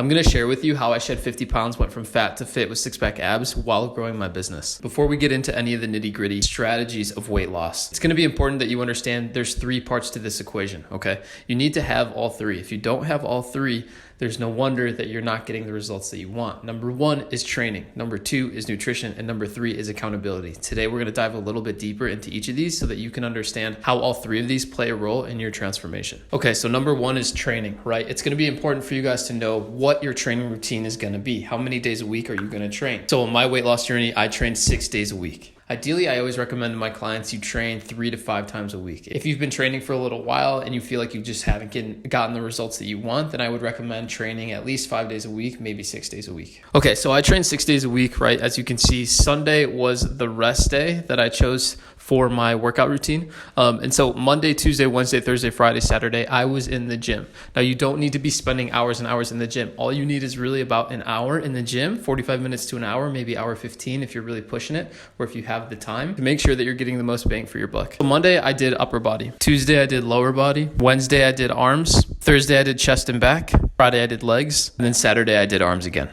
I'm going to share with you how I shed 50 pounds, went from fat to fit with six-pack abs while growing my business. Before we get into any of the nitty-gritty strategies of weight loss, it's going to be important that you understand there's three parts to this equation, okay? You need to have all three. If you don't have all three, there's no wonder that you're not getting the results that you want. Number one is training. Number two is nutrition. And number three is accountability. Today, we're going to dive a little bit deeper into each of these so that you can understand how all three of these play a role in your transformation. Okay, so number one is training, right? It's going to be important for you guys to know what your training routine is going to be. How many days a week are you going to train? So on my weight loss journey, I trained 6 days a week. Ideally, I always recommend to my clients you train 3 to 5 times a week. If you've been training for a little while and you feel like you just haven't gotten the results that you want, then I would recommend training at least 5 days a week, maybe 6 days a week. Okay, so I trained 6 days a week, right? As you can see, Sunday was the rest day that I chose for my workout routine. And so Monday, Tuesday, Wednesday, Thursday, Friday, Saturday, I was in the gym. Now, you don't need to be spending hours and hours in the gym. All you need is really about an hour in the gym, 45 minutes to an hour, maybe hour 15 if you're really pushing it, or if you have the time to make sure that you're getting the most bang for your buck. So Monday, I did upper body. Tuesday, I did lower body. Wednesday, I did arms. Thursday, I did chest and back. Friday, I did legs. And then Saturday, I did arms again.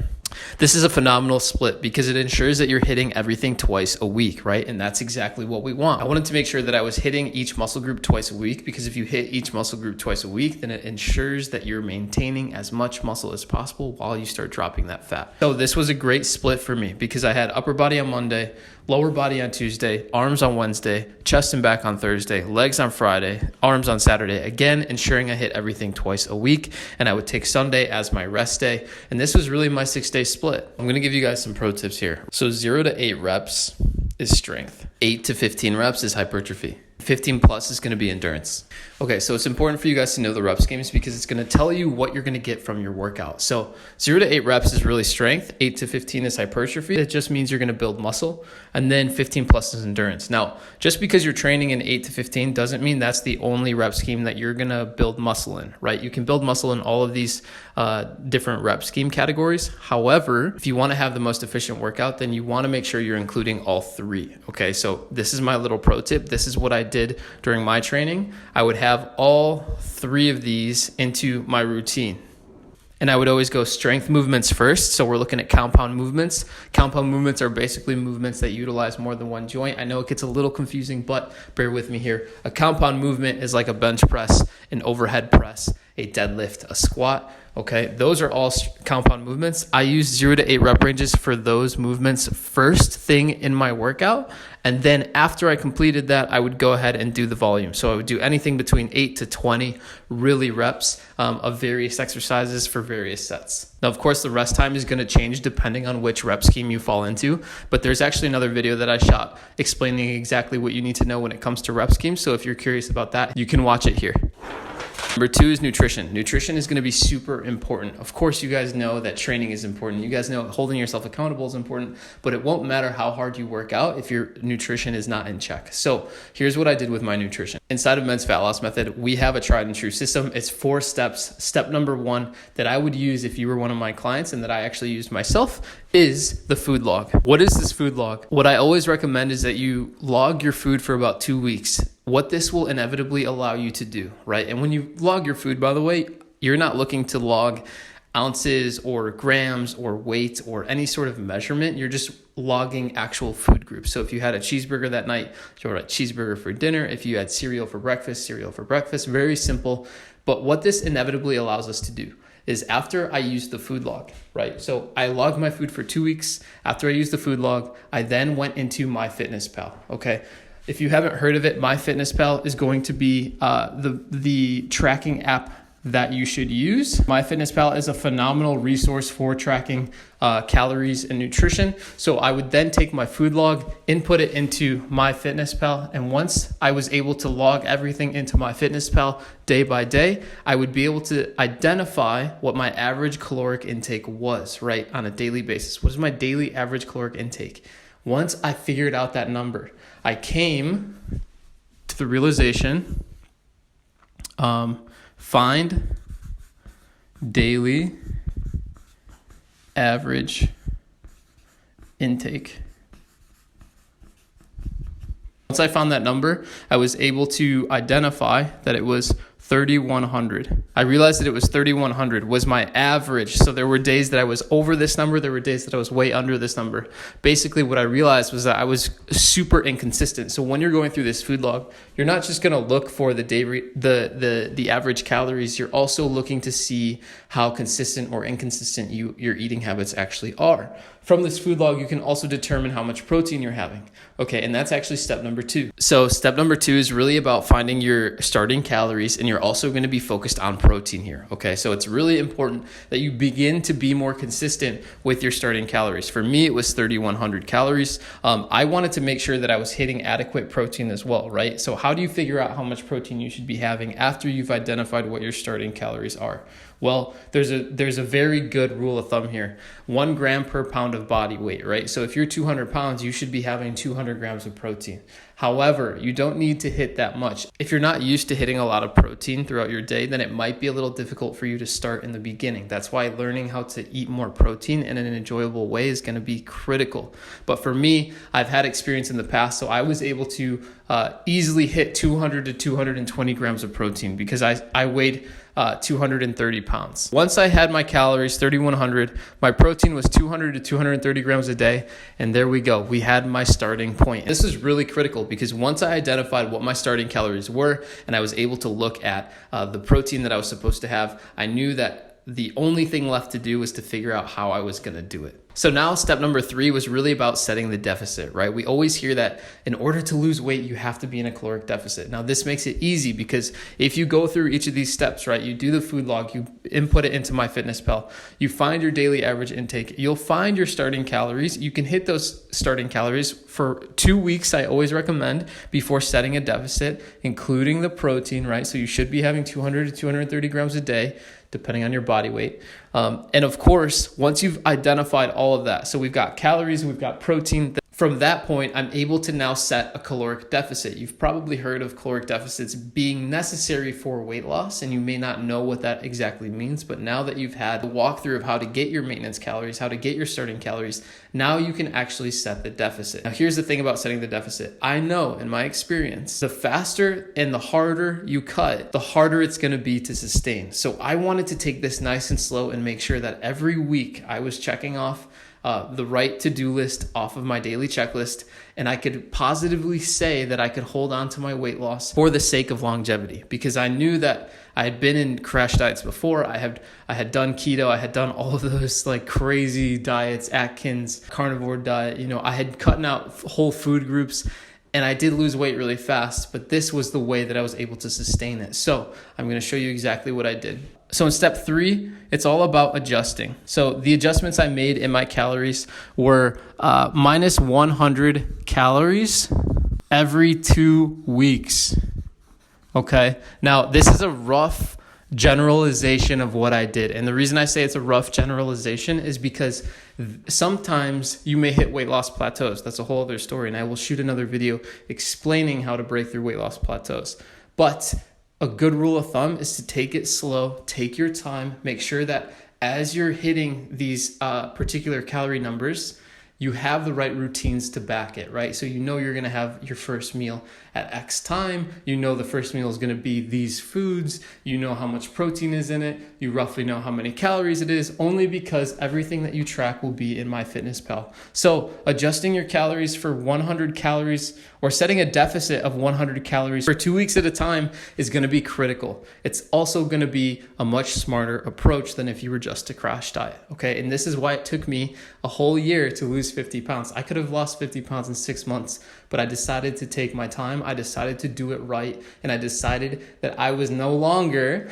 This is a phenomenal split because it ensures that you're hitting everything twice a week, right? And that's exactly what we want. I wanted to make sure that I was hitting each muscle group twice a week because if you hit each muscle group twice a week, then it ensures that you're maintaining as much muscle as possible while you start dropping that fat. So this was a great split for me because I had upper body on Monday, lower body on Tuesday, arms on Wednesday, chest and back on Thursday, legs on Friday, arms on Saturday. Again, ensuring I hit everything twice a week. And I would take Sunday as my rest day. And this was really my 6-day split. I'm going to give you guys some pro tips here. So 0 to 8 reps is strength. 8 to 15 reps is hypertrophy. 15 plus is going to be endurance. Okay, so it's important for you guys to know the rep schemes because it's going to tell you what you're going to get from your workout. So 0 to 8 reps is really strength. 8 to 15 is hypertrophy. It just means you're going to build muscle. And then 15 plus is endurance. Now, just because you're training in 8 to 15 doesn't mean that's the only rep scheme that you're going to build muscle in, right? You can build muscle in all of these different rep scheme categories. However, if you want to have the most efficient workout, then you want to make sure you're including all three. Okay, so this is my little pro tip. This is what I did during my training. I would have all three of these into my routine. And I would always go strength movements first. So we're looking at compound movements. Compound movements are basically movements that utilize more than one joint. I know it gets a little confusing, but bear with me here. A compound movement is like a bench press, an overhead press, a deadlift, a squat. Okay, those are all compound movements. I use 0 to 8 rep ranges for those movements first thing in my workout. And then after I completed that, I would go ahead and do the volume. So I would do anything between 8 to 20 really reps of various exercises for various sets. Now, of course, the rest time is going to change depending on which rep scheme you fall into. But there's actually another video that I shot explaining exactly what you need to know when it comes to rep schemes. So if you're curious about that, you can watch it here. Number 2 is nutrition. Nutrition is going to be super important. Of course, you guys know that training is important. You guys know holding yourself accountable is important, but it won't matter how hard you work out if your nutrition is not in check. So here's what I did with my nutrition. Inside of Men's Fat Loss Method, we have a tried and true system. It's 4 steps. Step number 1 that I would use if you were one of my clients and that I actually used myself is the food log. What is this food log? What I always recommend is that you log your food for about 2 weeks. What this will inevitably allow you to do, right? And when you log your food, by the way, you're not looking to log ounces or grams or weight or any sort of measurement. You're just logging actual food groups. So if you had a cheeseburger that night, you'll write cheeseburger for dinner. If you had cereal for breakfast, very simple. But what this inevitably allows us to do is after I use the food log, right? So I logged my food for 2 weeks. After I used the food log, I then went into MyFitnessPal, okay? If you haven't heard of it, MyFitnessPal is going to be the tracking app that you should use. MyFitnessPal is a phenomenal resource for tracking calories and nutrition. So I would then take my food log, input it into MyFitnessPal, and once I was able to log everything into MyFitnessPal day by day, I would be able to identify what my average caloric intake was, right, on a daily basis. What is my daily average caloric intake? Once I figured out that number, I came to the realization, find daily average intake. Once I found that number, I was able to identify that it was 3,100. I realized that it was 3,100 was my average. So there were days that I was over this number. There were days that I was way under this number. Basically, what I realized was that I was super inconsistent. So when you're going through this food log, you're not just going to look for the average calories. You're also looking to see how consistent or inconsistent your eating habits actually are. From this food log, you can also determine how much protein you're having. Okay, and that's actually step number 2. So step number 2 is really about finding your starting calories, and you're also going to be focused on protein here. Okay, so it's really important that you begin to be more consistent with your starting calories. For me, it was 3,100 calories. I wanted to make sure that I was hitting adequate protein as well, right? So how do you figure out how much protein you should be having after you've identified what your starting calories are? Well, there's a very good rule of thumb here. 1 gram per pound of body weight, right? So if you're 200 pounds, you should be having 200 grams of protein. However, you don't need to hit that much. If you're not used to hitting a lot of protein throughout your day, then it might be a little difficult for you to start in the beginning. That's why learning how to eat more protein in an enjoyable way is going to be critical. But for me, I've had experience in the past, so I was able to easily hit 200 to 220 grams of protein because I weighed 230 pounds. Once I had my calories, 3,100, my protein was 200 to 230 grams a day. And there we go. We had my starting point. This is really critical because once I identified what my starting calories were and I was able to look at the protein that I was supposed to have, I knew that the only thing left to do was to figure out how I was going to do it. So now step number 3 was really about setting the deficit, right? We always hear that in order to lose weight, you have to be in a caloric deficit. Now this makes it easy because if you go through each of these steps, right, you do the food log, you input it into MyFitnessPal, you find your daily average intake, you'll find your starting calories. You can hit those starting calories for 2 weeks. I always recommend before setting a deficit, including the protein, right? So you should be having 200 to 230 grams a day, depending on your body weight. And of course, once you've identified all of that, so we've got calories, we've got protein, from that point, I'm able to now set a caloric deficit. You've probably heard of caloric deficits being necessary for weight loss, and you may not know what that exactly means, but now that you've had the walkthrough of how to get your maintenance calories, how to get your starting calories, now you can actually set the deficit. Now, here's the thing about setting the deficit. I know in my experience, the faster and the harder you cut, the harder it's going to be to sustain. So I wanted to take this nice and slow and make sure that every week I was checking off the right to-do list off of my daily checklist, and I could positively say that I could hold on to my weight loss for the sake of longevity, because I knew that I had been in crash diets before. I had done keto, I had done all of those like crazy diets, Atkins, carnivore diet, I had cut out whole food groups, and I did lose weight really fast, but this was the way that I was able to sustain it. So I'm going to show you exactly what I did. So in step 3, it's all about adjusting. So the adjustments I made in my calories were minus 100 calories every 2 weeks. Okay. Now this is a rough generalization of what I did. And the reason I say it's a rough generalization is because sometimes you may hit weight loss plateaus. That's a whole other story. And I will shoot another video explaining how to break through weight loss plateaus. But a good rule of thumb is to take it slow, take your time, make sure that as you're hitting these particular calorie numbers, you have the right routines to back it, right? So you're going to have your first meal at X time. The first meal is going to be these foods. How much protein is in it. You roughly know how many calories it is, only because everything that you track will be in MyFitnessPal. So adjusting your calories for 100 calories or setting a deficit of 100 calories for 2 weeks at a time is going to be critical. It's also going to be a much smarter approach than if you were just to crash diet, okay? And this is why it took me a whole year to lose 50 pounds. I could have lost 50 pounds in 6 months, but I decided to take my time. I decided to do it right. And I decided that I was no longer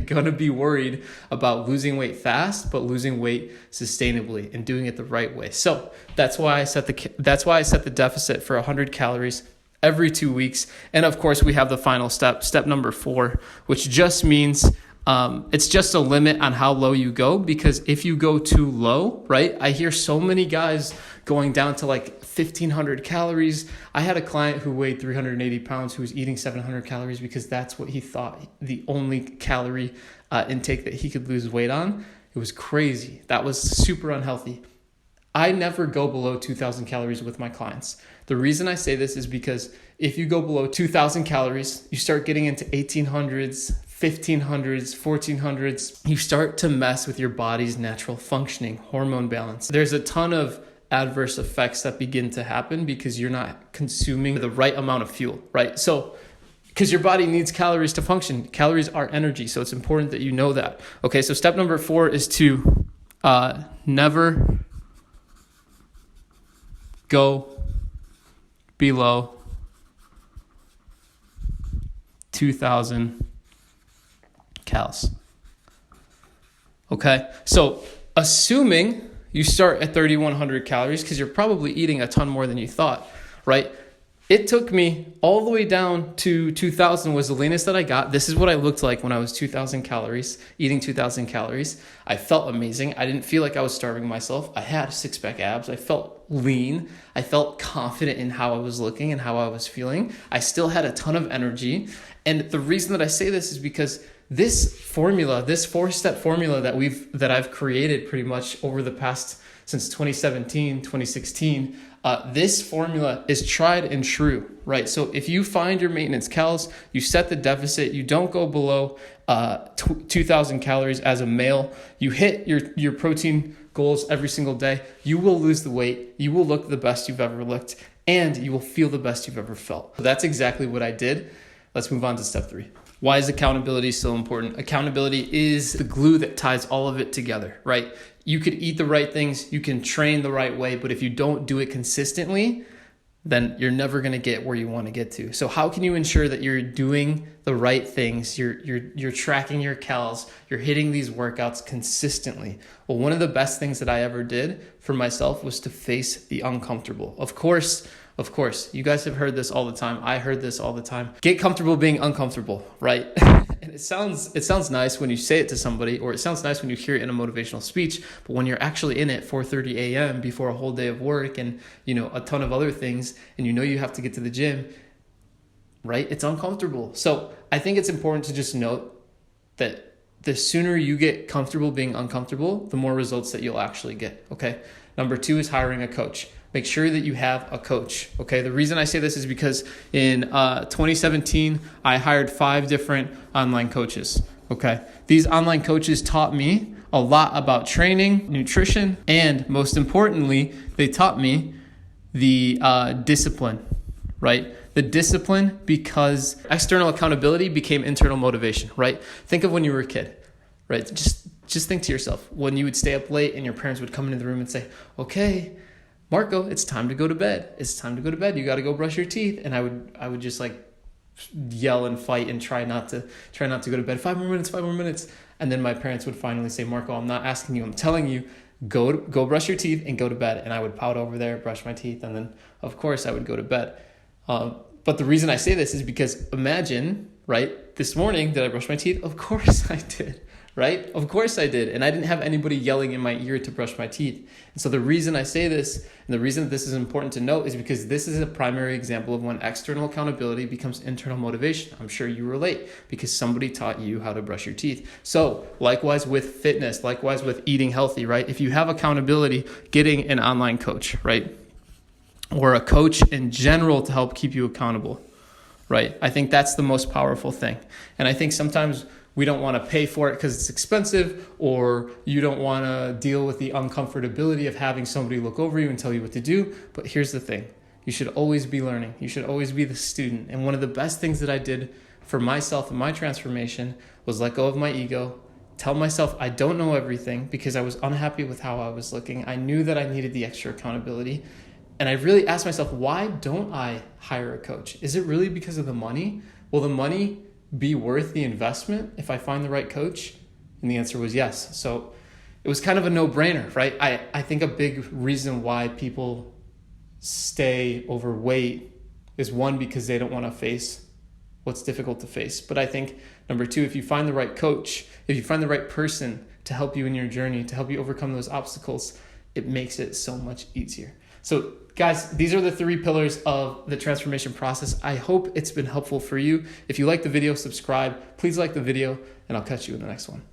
going to be worried about losing weight fast, but losing weight sustainably and doing it the right way. So that's why I set the deficit for 100 calories every 2 weeks. And of course, we have the final step number 4, which just means it's just a limit on how low you go, because if you go too low, right? I hear so many guys going down to like 1,500 calories. I had a client who weighed 380 pounds who was eating 700 calories because that's what he thought the only calorie intake that he could lose weight on. It was crazy. That was super unhealthy. I never go below 2,000 calories with my clients. The reason I say this is because if you go below 2,000 calories, you start getting into 1,800s, 1500s, 1400s, you start to mess with your body's natural functioning, hormone balance. There's a ton of adverse effects that begin to happen because you're not consuming the right amount of fuel, right? So, because your body needs calories to function. Calories are energy, so it's important that you know that. Okay, so step number 4 is to never go below 2,000 calories. Okay, so assuming you start at 3,100 calories, because you're probably eating a ton more than you thought, right? It took me all the way down to 2,000 was the leanest that I got. This is what I looked like when I was 2,000 calories, eating 2,000 calories. I felt amazing. I didn't feel like I was starving myself. I had six-pack abs. I felt lean. I felt confident in how I was looking and how I was feeling. I still had a ton of energy. And the reason that I say this is because this formula, this 4-step formula that I've created pretty much over the past, since 2017, 2016, this formula is tried and true, right? So if you find your maintenance calories, you set the deficit, you don't go below 2,000 calories as a male, you hit your protein goals every single day, you will lose the weight, you will look the best you've ever looked, and you will feel the best you've ever felt. So that's exactly what I did. Let's move on to step 3. Why is accountability so important? Accountability is the glue that ties all of it together, right? You could eat the right things, you can train the right way, but if you don't do it consistently, then you're never going to get where you want to get to. So how can you ensure that you're doing the right things? You're tracking your calories, you're hitting these workouts consistently. Well, one of the best things that I ever did for myself was to face the uncomfortable. Of course, you guys have heard this all the time. I heard this all the time. Get comfortable being uncomfortable, right? And it sounds nice when you say it to somebody, or it sounds nice when you hear it in a motivational speech, but when you're actually in it 4:30 a.m. before a whole day of work and, a ton of other things, and you have to get to the gym, right? It's uncomfortable. So I think it's important to just note that the sooner you get comfortable being uncomfortable, the more results that you'll actually get, okay? Number 2 is hiring a coach. Make sure that you have a coach, okay? The reason I say this is because in 2017, I hired 5 different online coaches, okay? These online coaches taught me a lot about training, nutrition, and most importantly, they taught me the discipline, right? The discipline, because external accountability became internal motivation, right? Think of when you were a kid, right? Just think to yourself, when you would stay up late and your parents would come into the room and say, okay, Marco, it's time to go to bed. It's time to go to bed. You got to go brush your teeth. And I would just like yell and fight and try not to go to bed. 5 more minutes. And then my parents would finally say, Marco, I'm not asking you, I'm telling you, go brush your teeth and go to bed. And I would pout over there, brush my teeth. And then of course I would go to bed. But the reason I say this is because imagine, right? This morning, did I brush my teeth? Of course I did. Right? Of course I did. And I didn't have anybody yelling in my ear to brush my teeth. And so the reason I say this, and the reason that this is important to note, is because this is a primary example of when external accountability becomes internal motivation. I'm sure you relate because somebody taught you how to brush your teeth. So likewise with fitness, likewise with eating healthy, right? If you have accountability, getting an online coach, right? Or a coach in general to help keep you accountable, right? I think that's the most powerful thing. And I think sometimes we don't want to pay for it because it's expensive, or you don't want to deal with the uncomfortability of having somebody look over you and tell you what to do. But here's the thing. You should always be learning. You should always be the student. And one of the best things that I did for myself and my transformation was let go of my ego, tell myself I don't know everything because I was unhappy with how I was looking. I knew that I needed the extra accountability. And I really asked myself, why don't I hire a coach? Is it really because of the money? Will the money be worth the investment if I find the right coach? And the answer was yes. So it was kind of a no-brainer, right? I think a big reason why people stay overweight is, one, because they don't want to face what's difficult to face. But I think number 2, if you find the right coach, if you find the right person to help you in your journey, to help you overcome those obstacles, it makes it so much easier. So guys, these are the 3 pillars of the transformation process. I hope it's been helpful for you. If you like the video, subscribe. Please like the video, and I'll catch you in the next one.